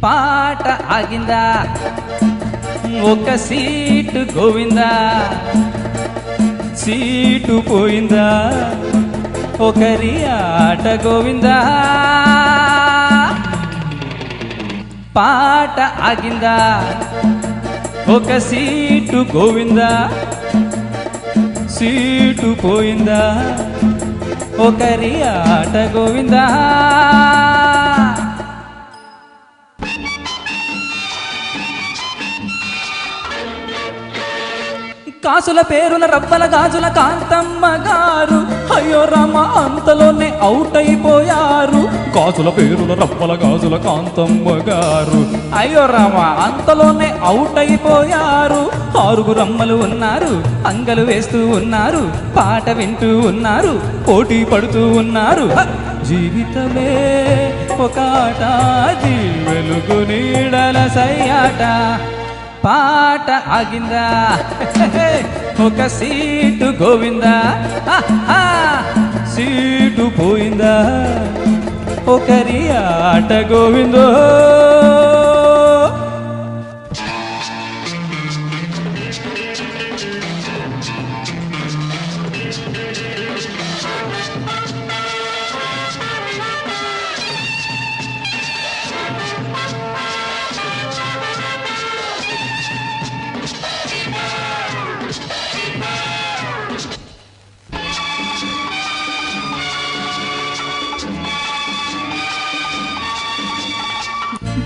పాట ఆగిందా ఒక seat Govinda seat పోయిందా ఒకరి ఆట గోవిందా పాట ఆగిందా ఒక సీటు గోవిందా సీటు పోయిందా ఒకరి ఆట గోవిందా కాసుల పేరున రవ్వల గాజుల కాంతమ్మ గారు అయ్యో రామ అంతలోనే అవుట్ అయిపోయారు. కాసుల పేరున రవ్వల గాజుల కాంతమ్మ గారు అయ్యో రామ అంతలోనే అవుట్ అయిపోయారు. ఆరుగురు అమ్మలు ఉన్నారు, అంగలు వేస్తూ ఉన్నారు, పాట వింటూ ఉన్నారు, పోటీ పడుతూ ఉన్నారు. జీవితమే ఒక ఆట, అది వెలుగు నీడల సయ్యాట. పాట ఆగిందా ఒక సీటు గోవిందా సీటు పోయిందా ఒకరి ఆట గోవిందో.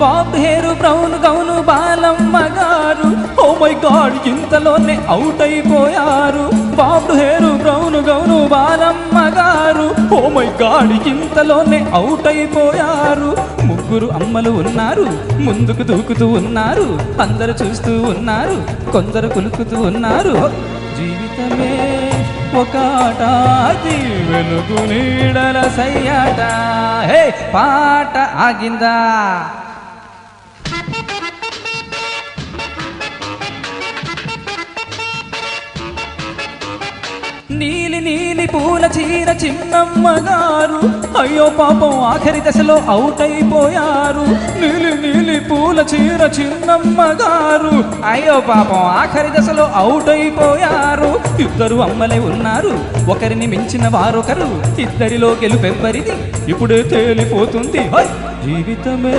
Bob hair brown gown Balamma గారు ఓ మై గాడ్ ఇంతలోనే అవుట్ అయిపోయారు. Bob hair brown gown Balamma గారు ఓ మై గాడ్ ఇంతలోనే అవుట్ అయిపోయారు. ముగ్గురు అమ్మలు ఉన్నారు, ముందుకు దూకుతూ ఉన్నారు, అందరు చూస్తూ ఉన్నారు, కొందరు కులుకుతూ ఉన్నారు. జీవితమే ఒక ఆట, అది వెలుగు నీడల సయ్యాట. హే పాట ఆగిందా నీలి నీలి పూల చీర చిన్నమ్మ గారు అయ్యో పాపం ఆఖరి దశలో అవుట్ అయిపోయారు. నీలి నీలి పూల చీర చిన్నమ్మ గారు అయ్యో పాపం ఆఖరి దశలో అవుట్ అయిపోయారు. ఇద్దరు అమ్మలే ఉన్నారు, ఒకరిని మించిన వారొకరు, ఇద్దరిలో గెలుపెవ్వరిది ఇప్పుడే తేలిపోతుంది. జీవితమే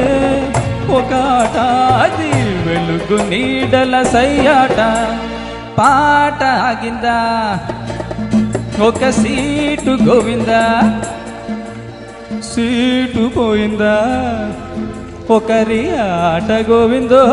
ఒక ఆట, అది వెలుగు నీడల సయ్యాట. పాట ఆగిందా ఒక సీటు గోవిందా సీటు పోయిందా ఒకరి ఆట గోవిందో.